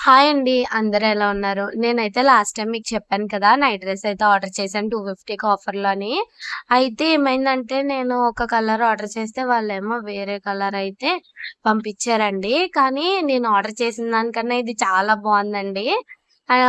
Hi అండి. అందరూ ఎలా ఉన్నారు? నేనైతే లాస్ట్ టైమ్ మీకు చెప్పాను కదా! నైట్ డ్రెస్ అయితే ఆర్డర్ చేశాను 250కి ఆఫర్‌లో అని. అయితే ఏమైందంటే నేను ఒక కలర్ ఆర్డర్ చేస్తే వాళ్ళేమో వేరే కలర్ అయితే పంపించారండి. కానీ నేను ఆర్డర్ చేసిన దానికన్నా ఇది చాలా బావుందండి.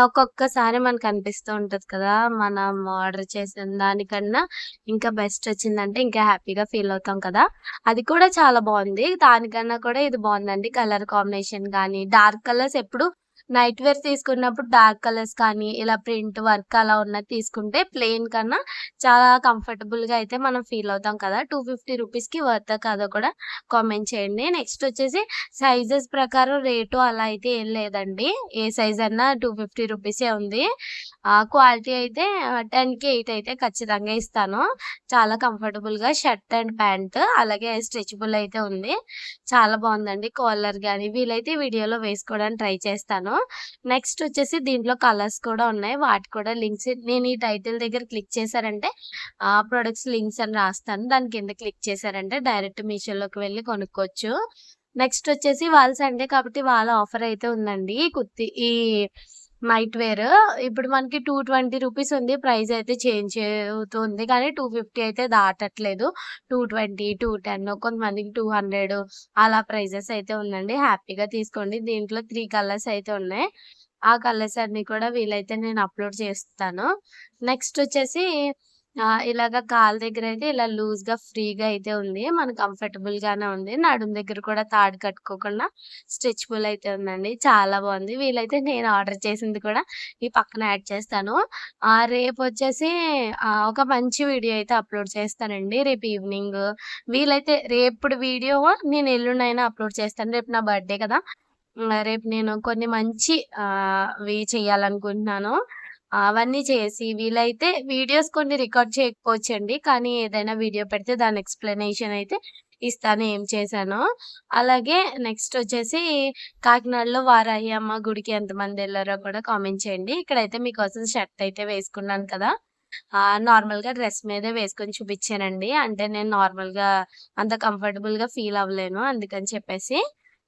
ఒక్కొక్కసారి మనకు అనిపిస్తూ ఉంటది కదా! మనం ఆర్డర్ చేసిన దానికన్నా ఇంకా బెస్ట్ వచ్చిందంటే ఇంకా హ్యాపీగా ఫీల్ అవుతాం కదా! అది కూడా చాలా బావుంది. దానికన్నా కూడా ఇది బావుందండి. కలర్ కాంబినేషన్ గానీ, డార్క్ కలర్స్ ఎప్పుడు నైట్ వేర్ తీసుకున్నప్పుడు డార్క్ కలర్స్ కానీ, ఇలా ప్రింట్ వర్క్ అలా ఉన్నది తీసుకుంటే ప్లెయిన్ కన్నా చాలా కంఫర్టబుల్‌గా అయితే మనం ఫీల్ అవుతాం కదా! 250 రూపీస్‌కి వర్తా కాదో కూడా కామెంట్ చేయండి. నెక్స్ట్ వచ్చేసి సైజెస్ ప్రకారం రేటు అలా అయితే ఏం లేదండి. ఏ సైజ్ అన్నా 250 రూపీసే ఉంది. క్వాలిటీ అయితే 10కి 8 అయితే ఖచ్చితంగా ఇస్తాను. చాలా కంఫర్టబుల్‌గా షర్ట్ అండ్ ప్యాంట్ అలాగే స్ట్రెచబుల్ అయితే ఉంది. చాలా బావుందండి. కాలర్ గాని వీలైతే వీడియోలో వేసుకోవడానికి ట్రై చేస్తాను. నెక్స్ట్ వచ్చేసి దీంట్లో కలర్స్ కూడా ఉన్నాయి. వాటికి కూడా లింక్స్ నేను ఈ టైటిల్ దగ్గర క్లిక్ చేశారంటే ప్రొడక్ట్స్ లింక్స్ అని రాస్తాను. దాని కింద క్లిక్ చేశారంటే డైరెక్ట్ మీషోలోకి వెళ్లి కొనుక్కోవచ్చు. నెక్స్ట్ వచ్చేసి వాళ్ళ సండే కాబట్టి వాళ్ళ ఆఫర్ అయితే ఉందండి. ఈ నైట్ వేర్ ఇప్పుడు మనకి 220 రూపీస్ ఉంది. ప్రైస్ అయితే చేంజ్ అవుతుంది. కానీ 250 అయితే దాటట్లేదు. 220, 210 కొంతమందికి 200 అలా ప్రైజెస్ అయితే ఉందండి. హ్యాపీగా తీసుకోండి. దీంట్లో 3 కలర్స్ అయితే ఉన్నాయి. ఆ కలర్స్ అన్నీ కూడా వీలైతే నేను అప్‌లోడ్ చేస్తాను. నెక్స్ట్ వచ్చేసి ఇలాగ కాళ్ళ దగ్గరైతే ఇలా లూజ్‌గా ఫ్రీగా అయితే ఉంది. మనకు కంఫర్టబుల్‌గానే ఉంది. నడుము దగ్గర కూడా తాడు కట్టుకోకుండా స్ట్రెచబుల్ అయితే ఉందండి. చాలా బావుంది. వీలైతే నేను ఆర్డర్ చేసింది కూడా ఈ పక్కన యాడ్ చేస్తాను. రేపొచ్చేసి ఒక మంచి వీడియో అయితే అప్‌లోడ్ చేస్తానండి. రేపు ఈవినింగ్ వీలైతే రేపుటి వీడియో నేను ఎల్లుండైనా అప్‌లోడ్ చేస్తాను. రేపు నా బర్త్‌డే కదా! రేపు నేను కొన్ని మంచి వి చేయాలనుకుంటున్నాను. అవన్నీ చేసి వీలైతే వీడియోస్ కొన్ని రికార్డ్ చేయకపోవచ్చండి. కానీ ఏదైనా వీడియో పెడితే దాని ఎక్స్‌ప్లనేషన్ అయితే ఇస్తాను ఏం చేశానో. అలాగే నెక్స్ట్ వచ్చేసి కాకినాడలో వారాహి అమ్మ గుడికి ఎంతమందెళ్లారో కూడా కామెంట్ చేయండి. ఇక్కడైతే మీకోసం షర్ట్ అయితే వేసుకున్నాను కదా! నార్మల్‌గా డ్రెస్ మీదే వేసుకొని చూపిచ్చానండి. అంటే నేను నార్మల్‌గా అంత కంఫర్టబుల్‌గా ఫీల్ అవ్వలేను. అందుకని చెప్పేసి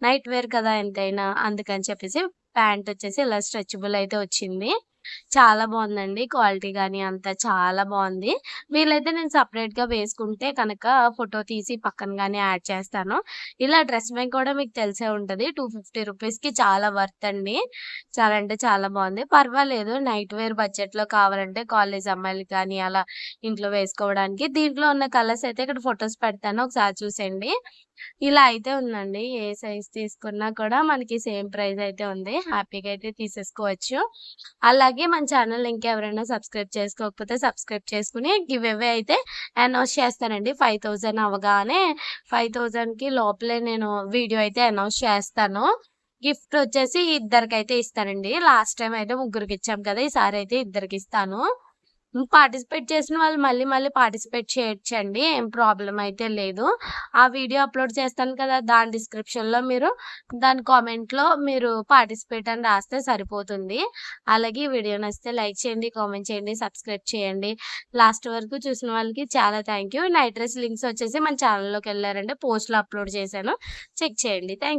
నైట్ వేర్ కదా ఎంతైనా అందుకని చెప్పేసి ప్యాంటొచ్చేసి ఇలా స్ట్రెచబుల్ అయితే వచ్చింది. చాలా బావుందండి. క్వాలిటీ గాని అంతా చాలా బావుంది. వీలైతే నేను సెపరేట్‌గా వేసుకుంటే కనుక ఫోటో తీసి పక్కన గాని యాడ్ చేస్తాను. ఇలా డ్రెస్ మీద కూడా మీకు తెలిసే ఉంటది. 250 రూపీస్‌కి చాలా వర్త్ అండి. చాలా అంటే చాలా బావుంది. పర్వాలేదు నైట్ వేర్ బడ్జెట్‌లో కావాలంటే కాలేజ్ అమ్మాయిలకి కానీ అలా ఇంట్లో వేసుకోవడానికి. దీంట్లో ఉన్న కలర్స్ అయితే ఇక్కడ ఫోటోస్ పెడతాను. ఒకసారి చూసేయండి. ఇలా అయితే ఉందండి. ఏ సైజ్ తీసుకున్నా కూడా మనకి సేమ్ ప్రైస్ అయితే ఉంది. హ్యాపీగా అయితే తీసేసుకోవచ్చు. అలాగే మన ఛానెల్‌ని ఇంకెవరైనా సబ్స్క్రైబ్ చేసుకోకపోతే సబ్స్క్రైబ్ చేసుకొని గివ్ అవే అయితే అనౌన్స్ చేస్తానండి. 5000 అవ్వగానే 5000కి లోపలే నేను వీడియో అయితే అనౌన్స్ చేస్తాను. గిఫ్ట్ వచ్చేసి ఇద్దరికైతే ఇస్తానండి. లాస్ట్ టైమ్ అయితే ముగ్గురికిచ్చాం కదా! ఈసారి అయితే ఇద్దరికిస్తాను. పార్టిసిపేట్ చేసిన వాళ్ళు మళ్ళీ మళ్ళీ పార్టిసిపేట్ చేయొచ్చండి. ఏం ప్రాబ్లమ్ అయితే లేదు. ఆ వీడియో అప్‌లోడ్ చేస్తాను కదా! దాని డిస్క్రిప్షన్‌లో దాని కామెంట్‌లో మీరు పార్టిసిపేట్ అని రాస్తే సరిపోతుంది. అలాగే ఈ వీడియో నచ్చితే లైక్ చేయండి, కామెంట్ చేయండి, సబ్స్క్రైబ్ చేయండి. లాస్ట్ వరకు చూసిన వాళ్ళకి చాలా thank you. Night dress links వచ్చేసి మన ఛానెల్‌లోకెళ్లారంటే పోస్ట్‌లో అప్‌లోడ్ చేశాను. చెక్ చేయండి.